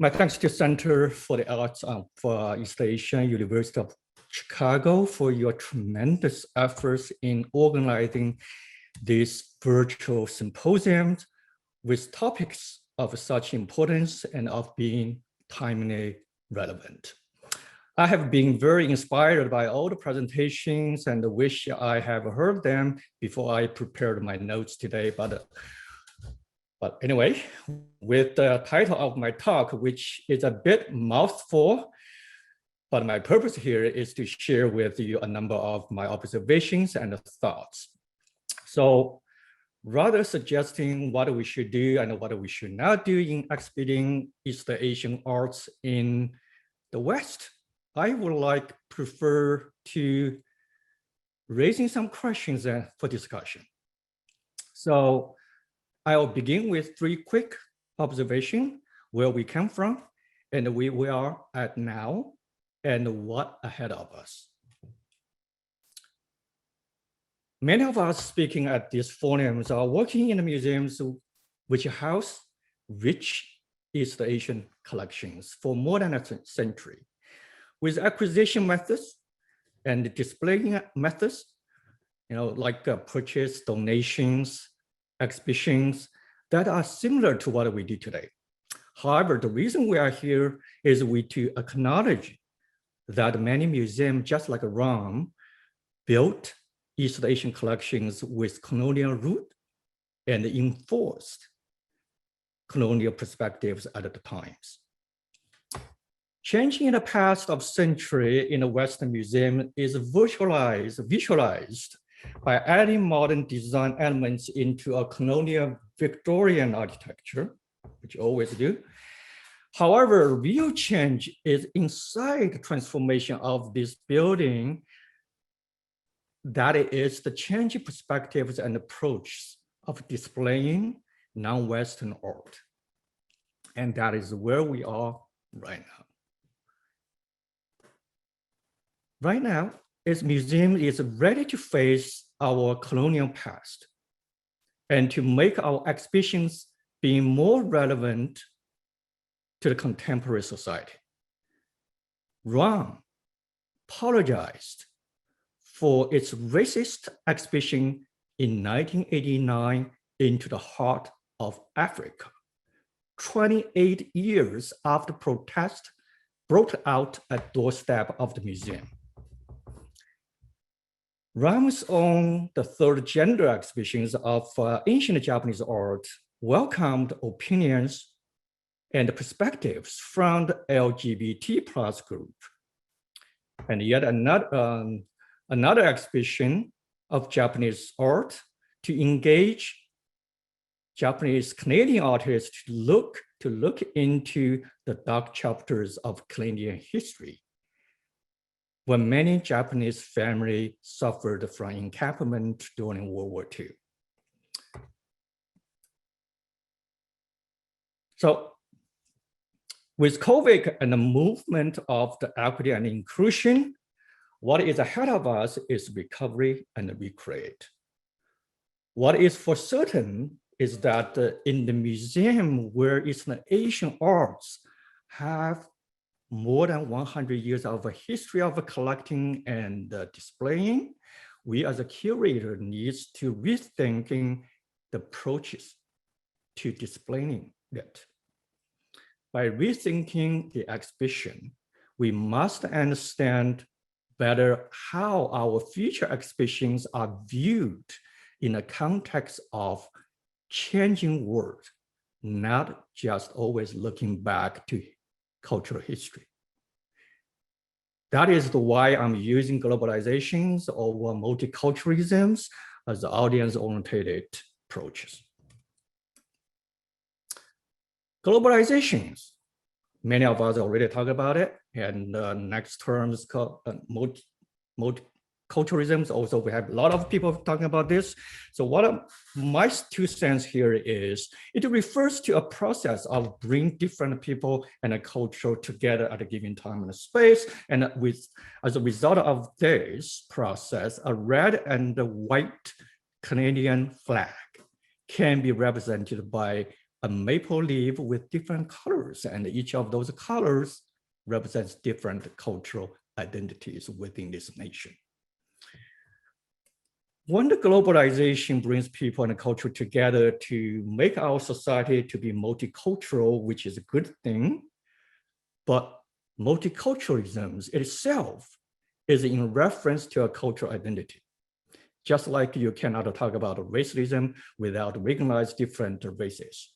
My thanks to Center for the Arts for East Asia, University of Chicago for your tremendous efforts in organizing these virtual symposiums with topics of such importance and of being timely relevant. I have been very inspired by all the presentations and wish I have heard them before I prepared my notes today. But anyway, with the title of my talk, which is a bit mouthful, but my purpose here is to share with you a number of my observations and thoughts. So rather suggesting what we should do and what we should not do in exhibiting East Asian arts in the West, I would prefer to raising some questions for discussion. So I'll begin with 3 quick observations, where we come from and where we are at now and what ahead of us. Many of us speaking at these forums are working in the museums which house rich East Asian collections for more than a century, with acquisition methods and displaying methods, like purchase, donations, exhibitions that are similar to what we do today. However, the reason we are here is to acknowledge that many museums, just like Rome, built East Asian collections with colonial root and enforced colonial perspectives at the times. Changing in the past of century in the Western Museum is visualized by adding modern design elements into a colonial Victorian architecture, which you always do. However, real change is inside the transformation of this building, that it is the changing perspectives and approaches of displaying non-Western art. And that is where we are right now. Right now, its museum is ready to face our colonial past and to make our exhibitions be more relevant to the contemporary society. Rome apologized for its racist exhibition in 1989 into the heart of Africa, 28 years after protest broke out at doorstep of the museum. Rome's own the third gender exhibitions of ancient Japanese art welcomed opinions and perspectives from the LGBT plus group. And yet another exhibition of Japanese art to engage Japanese Canadian artists to look into the dark chapters of Canadian history, when many Japanese families suffered from encampment during World War II. So with COVID and the movement of the equity and inclusion, what is ahead of us is recovery and recreate. What is for certain is that in the museum where East Asian arts have more than 100 years of a history of collecting and displaying, we as a curator needs to rethinking the approaches to displaying it. By rethinking the exhibition, we must understand better how our future exhibitions are viewed in a context of changing world, not just always looking back to cultural history. That is why I'm using globalizations or multiculturalisms as audience-oriented approaches. Globalizations, many of us already talked about it, and next term is called multiculturalism. Also, we have a lot of people talking about this. So my 2 cents here is, it refers to a process of bringing different people and a culture together at a given time and space. And as a result of this process, a red and a white Canadian flag can be represented by a maple leaf with different colors, and each of those colors represents different cultural identities within this nation. When the globalization brings people and culture together to make our society to be multicultural, which is a good thing, but multiculturalism itself is in reference to a cultural identity. Just like you cannot talk about racism without recognizing different races.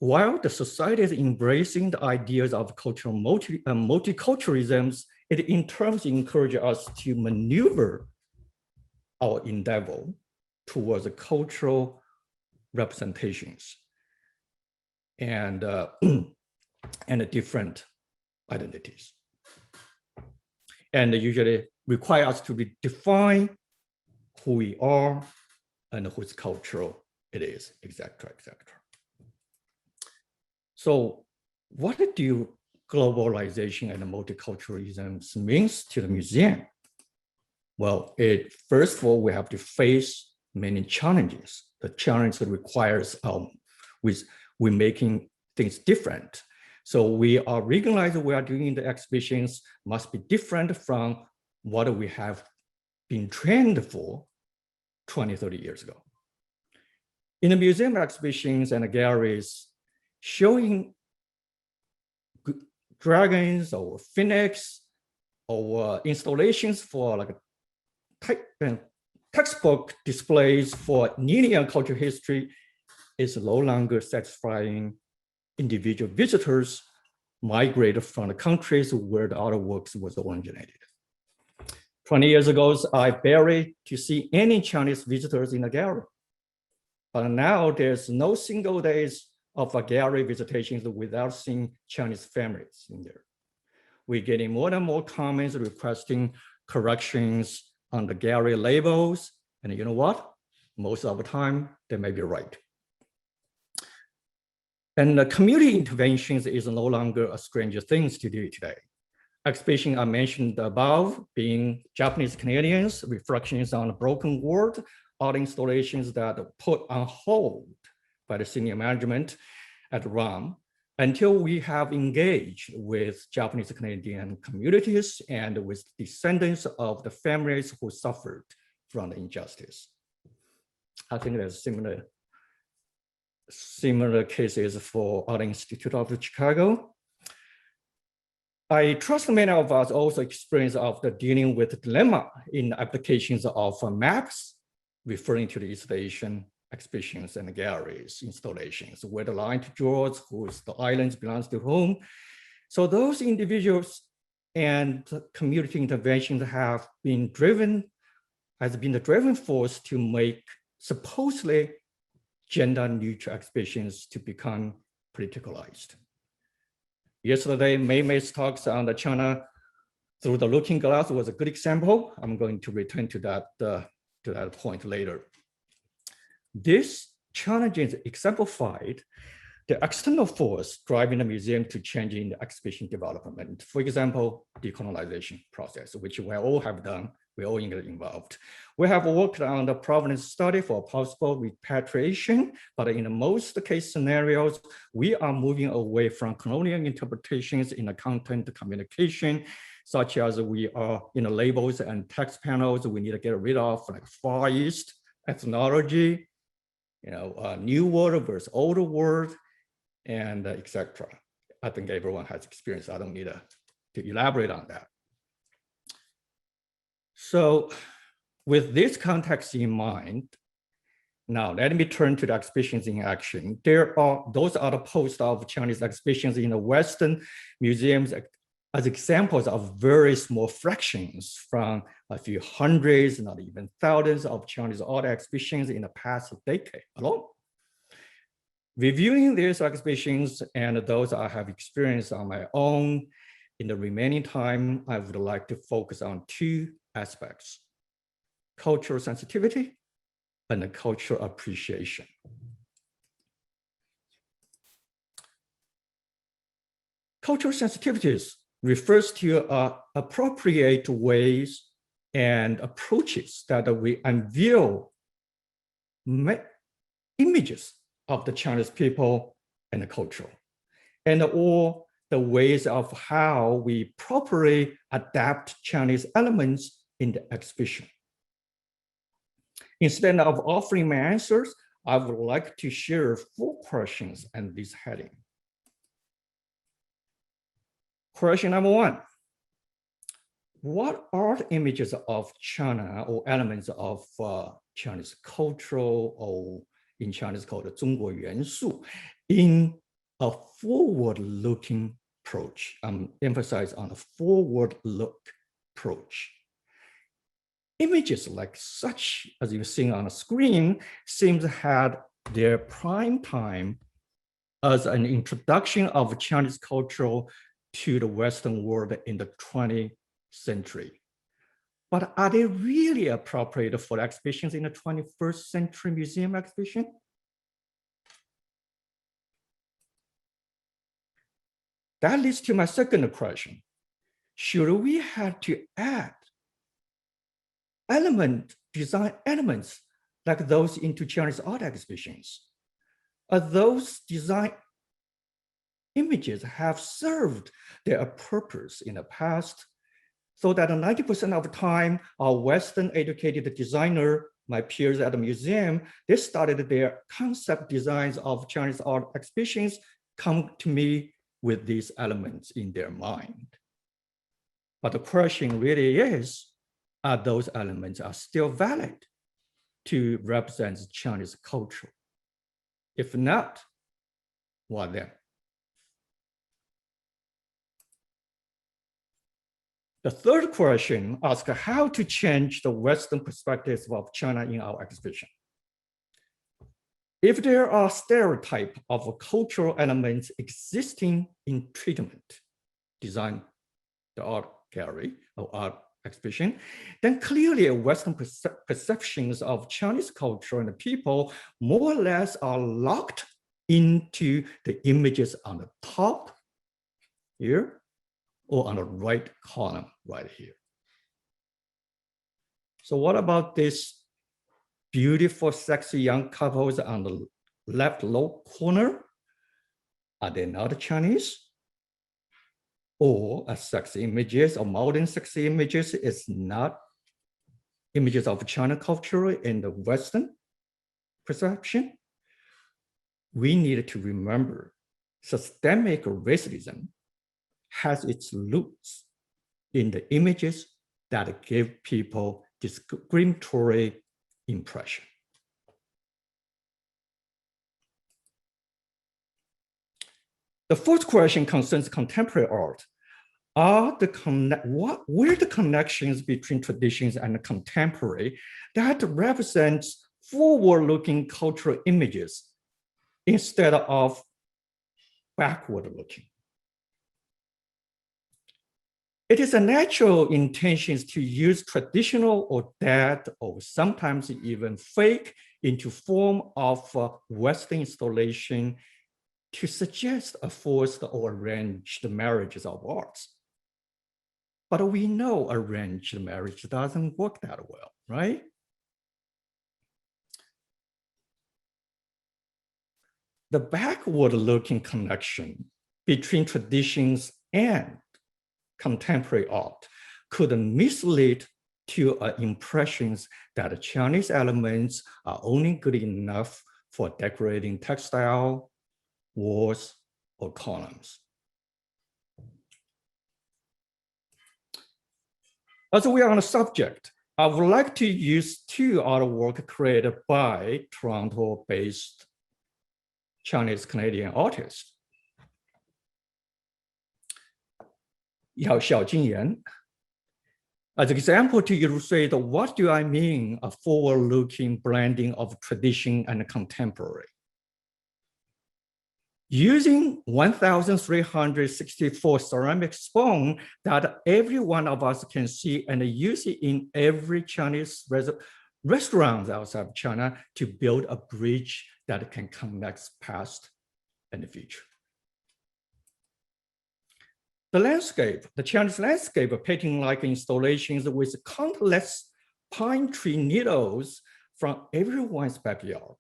While the society is embracing the ideas of cultural multiculturalism, it in terms encourages us to maneuver our endeavor towards the cultural representations and, and different identities. And usually require us to redefine who we are and whose cultural it is, etc., etc. So what do globalization and multiculturalism means to the museum? Well, first of all, we have to face many challenges. The challenge that requires we're making things different. So we are recognizing we are doing the exhibitions must be different from what we have been trained for 20, 30 years ago. In the museum exhibitions and galleries, showing dragons or phoenix or installations for like textbook displays for linear cultural history is no longer satisfying individual visitors migrated from the countries where the artworks was originated. 20 years ago, I barely to see any Chinese visitors in the gallery. But now there's no single days of a gallery visitations without seeing Chinese families in there. We're getting more and more comments requesting corrections on the gallery labels. And you know what? Most of the time, they may be right. And the community interventions is no longer a strange thing to do today. Exhibition I mentioned above being Japanese Canadians, reflections on a broken world, art installations that are put on hold by the senior management at RUM until we have engaged with Japanese Canadian communities and with descendants of the families who suffered from the injustice. I think there's similar cases for Art Institute of Chicago. I trust many of us also experience of the dealing with the dilemma in applications of maps, referring to the East Asian exhibitions and galleries, installations, where the line to draws, whose the islands belongs to whom. So those individuals and community interventions have been the driving force to make supposedly gender neutral exhibitions to become politicalized. Yesterday, May's talks on the China through the looking glass was a good example. I'm going to return to that point later. This challenge is exemplified the external force driving the museum to changing the exhibition development. For example, decolonization process, which we all have done, we all get involved. We have worked on the provenance study for possible repatriation, but in most case scenarios, we are moving away from colonial interpretations in the content communication, such as we are in the labels and text panels, we need to get rid of like Far East ethnology, new world versus older world, and etc. I think everyone has experience. I don't need to elaborate on that. So with this context in mind, now let me turn to the exhibitions in action. Those are the posts of Chinese exhibitions in the Western museums as examples of very small fractions from a few hundreds, not even thousands of Chinese art exhibitions in the past decade alone. Reviewing these exhibitions and those I have experienced on my own, in the remaining time, I would like to focus on two aspects: cultural sensitivity and cultural appreciation. Cultural sensitivities refers to appropriate ways and approaches that we unveil images of the Chinese people and the culture, and all the ways of how we properly adapt Chinese elements in the exhibition. Instead of offering my answers, I would like to share 4 questions in this heading. Question number 1. What are the images of China or elements of Chinese culture, or in Chinese called 中国元素, in a forward-looking approach? Emphasize on a forward-look approach. Images like such, as you're seeing on the screen, seem to have their prime time as an introduction of Chinese culture to the Western world in the 20th century. But are they really appropriate for exhibitions in the 21st century museum exhibition? That leads to my second question. Should we have to add design elements like those into Chinese art exhibitions? Are those design images have served their purpose in the past, so that 90% of the time, our Western educated designer, my peers at the museum, they started their concept designs of Chinese art exhibitions, come to me with these elements in their mind. But the question really is, are those elements are still valid to represent Chinese culture? If not, what then? The third question asks how to change the Western perspectives of China in our exhibition. If there are stereotypes of cultural elements existing in treatment, design, the art gallery or art exhibition, then clearly Western perceptions of Chinese culture and the people more or less are locked into the images on the top here or on the right column right here. So what about this beautiful, sexy young couples on the left low corner? Are they not Chinese? Or sexy images or modern sexy images is not images of China culture in the Western perception? We need to remember systemic racism has its roots in the images that give people discriminatory impression. The fourth question concerns contemporary art. Where the connections between traditions and contemporary that represents forward-looking cultural images instead of backward-looking? It is a natural intention to use traditional or dead or sometimes even fake into form of Western installation to suggest a forced or arranged marriages of arts. But we know arranged marriage doesn't work that well, right? The backward-looking connection between traditions and contemporary art could mislead to impressions that Chinese elements are only good enough for decorating textile, walls, or columns. As we are on the subject, I would like to use 2 artworks created by Toronto-based Chinese-Canadian artists. Xiao Jingyan, as an example to illustrate what do I mean a forward-looking blending of tradition and contemporary. Using 1,364 ceramic spoons that every one of us can see and use it in every Chinese restaurant outside of China to build a bridge that can connect past and the future. The landscape, the Chinese landscape, painting-like installations with countless pine tree needles from everyone's backyard,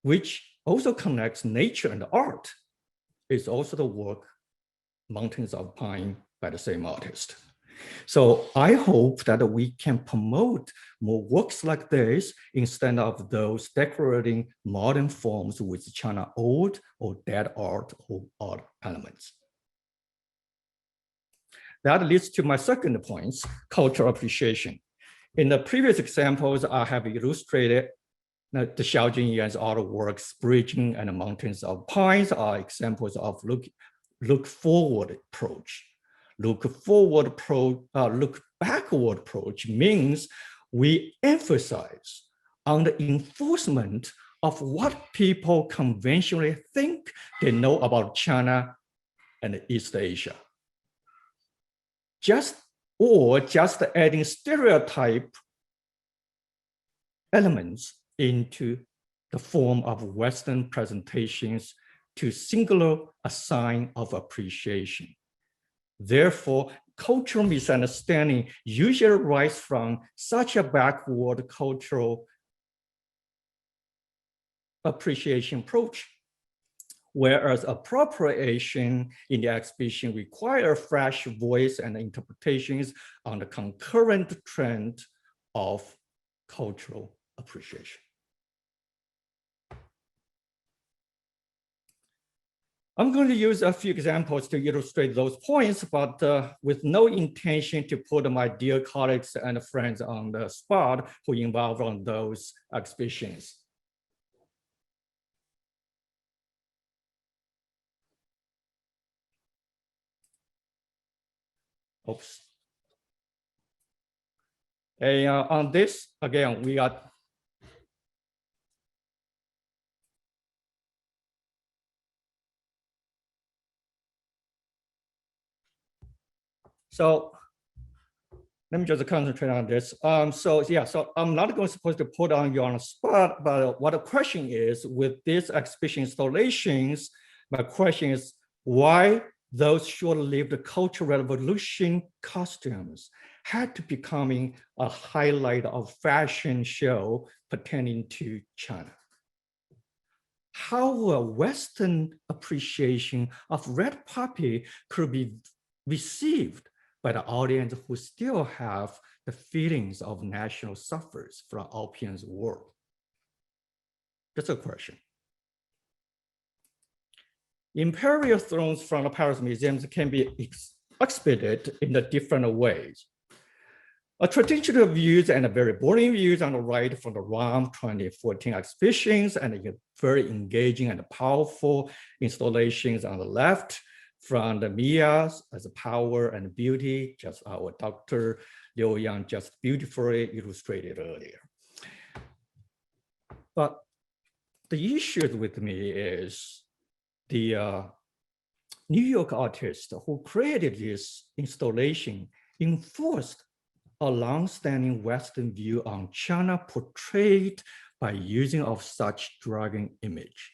which also connects nature and art, is also the work Mountains of Pine by the same artist. So I hope that we can promote more works like this instead of those decorating modern forms with China old or dead art or art elements. That leads to my second point, cultural appreciation. In the previous examples, I have illustrated the Xiaojun Yan's artworks, Bridging and the Mountains of Pines are examples of look forward approach. Look backward approach means we emphasize on the enforcement of what people conventionally think they know about China and East Asia. Just adding stereotype elements into the form of Western presentations to singular a sign of appreciation. Therefore, cultural misunderstanding usually arises from such a backward cultural appreciation approach, whereas appropriation in the exhibition requires fresh voice and interpretations on the concurrent trend of cultural appreciation. I'm going to use a few examples to illustrate those points, but with no intention to put my dear colleagues and friends on the spot who involved on those exhibitions. Oops. And on this, again, we are so let me just concentrate on this. So I'm not supposed to put on you on the spot, but what the question is with these exhibition installations, my question is why those short-lived Cultural Revolution costumes had to becoming a highlight of fashion show pertaining to China. How a Western appreciation of red puppy could be received by the audience who still have the feelings of national suffers from Europeans' war? That's a question. Imperial thrones from the Paris museums can be exhibited in the different ways. A traditional views and a very boring views on the right from the ROM 2014 exhibitions and very engaging and powerful installations on the left from the Mia's as a power and beauty, just our Dr. Liu Yang just beautifully illustrated earlier. But the issue with me is the New York artist who created this installation enforced a long-standing Western view on China portrayed by using of such dragon image.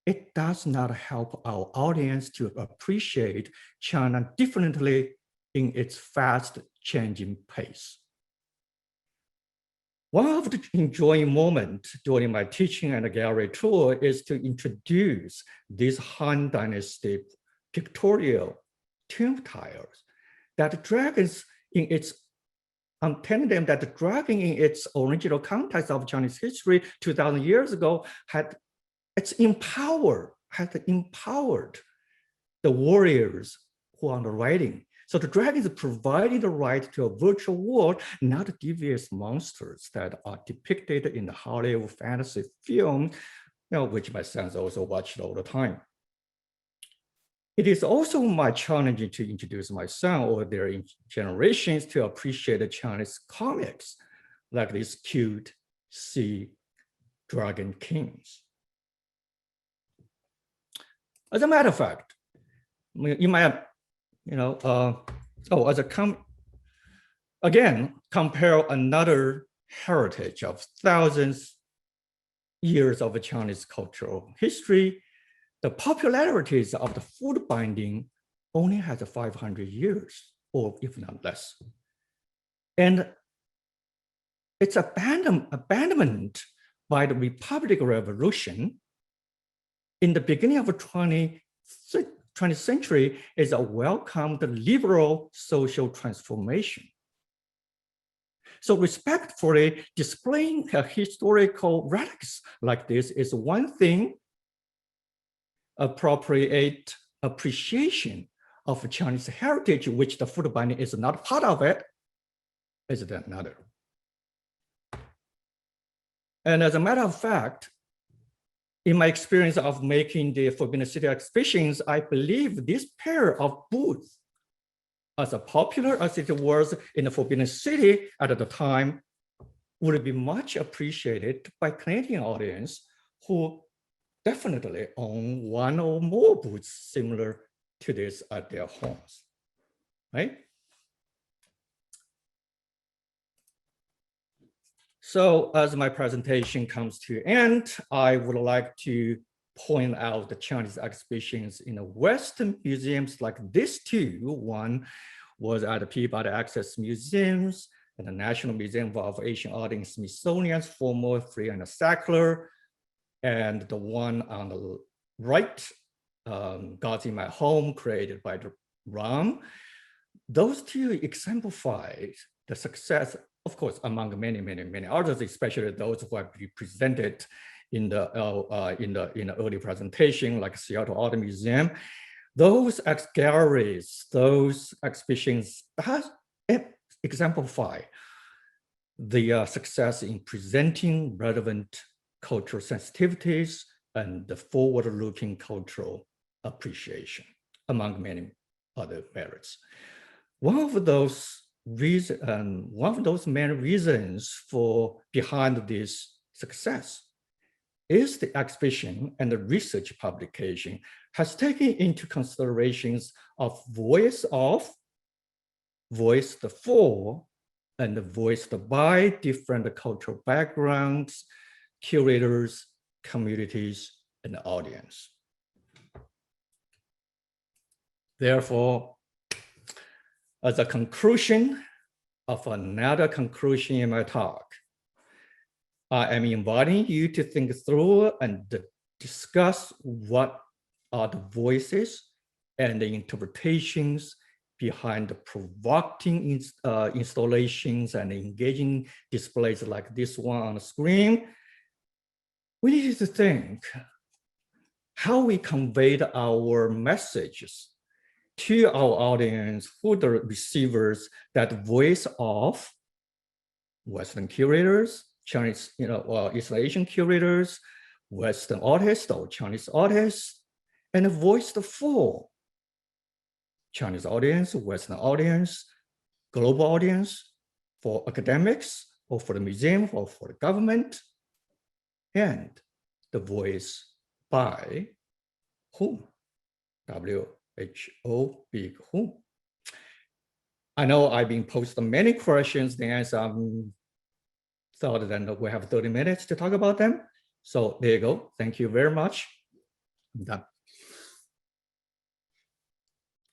It does not help our audience to appreciate China differently in its fast changing pace. One of the enjoying moments during my teaching and gallery tour is to introduce these Han Dynasty pictorial tomb tiles that dragons in its I'm telling them that the dragon in its original context of Chinese history 2000 years ago had empowered the warriors who are on the writing. So the dragon is providing the right to a virtual world, not devious monsters that are depicted in the Hollywood fantasy film, which my sons also watched all the time. It is also my challenge to introduce my son or their generations to appreciate the Chinese comics, like these cute sea dragon kings. As a matter of fact, you might have, again, compare another heritage of thousands years of Chinese cultural history. The popularities of the food binding only has 500 years, or if not less. And its abandonment by the Republic Revolution in the beginning of the 20th century is a welcomed liberal social transformation. So respectfully displaying a historical relics like this is one thing. Appropriate appreciation of Chinese heritage, which the food binding is not part of it, is another. And as a matter of fact, in my experience of making the Forbidden City exhibitions, I believe this pair of booths, as popular as it was in the Forbidden City at the time, would be much appreciated by Canadian audience who definitely own one or more booths similar to this at their homes, right? So as my presentation comes to end, I would like to point out the Chinese exhibitions in the Western museums like this two. One was at the Peabody Access Museums and the National Museum of Asian Art in Smithsonian's former Free and Secular, and the one on the right, Gods in My Home, created by the Ram. Those two exemplify the success, of course, among many, many, many others, especially those who have been presented in the early presentation, like Seattle Art Museum. Those galleries, those exhibitions exemplify the success in presenting relevant cultural sensitivities and the forward-looking cultural appreciation, among many other merits. One of those main reasons for behind this success is the exhibition and the research publication has taken into considerations of voiced for, and voiced by different cultural backgrounds, curators, communities, and audience. Therefore, as a conclusion of another conclusion in my talk, I am inviting you to think through and discuss what are the voices and the interpretations behind the provocative installations and engaging displays like this one on the screen. We need to think how we conveyed our messages to our audience, who the receivers, that voice of Western curators, Chinese, East Asian curators, Western artists or Chinese artists, and a voice for Chinese audience, Western audience, global audience, for academics, or for the museum, or for the government, and the voice by whom? WHO, big whom? I know I've been posed many questions, the answer thought that we have 30 minutes to talk about them. So there you go. Thank you very much. I'm done.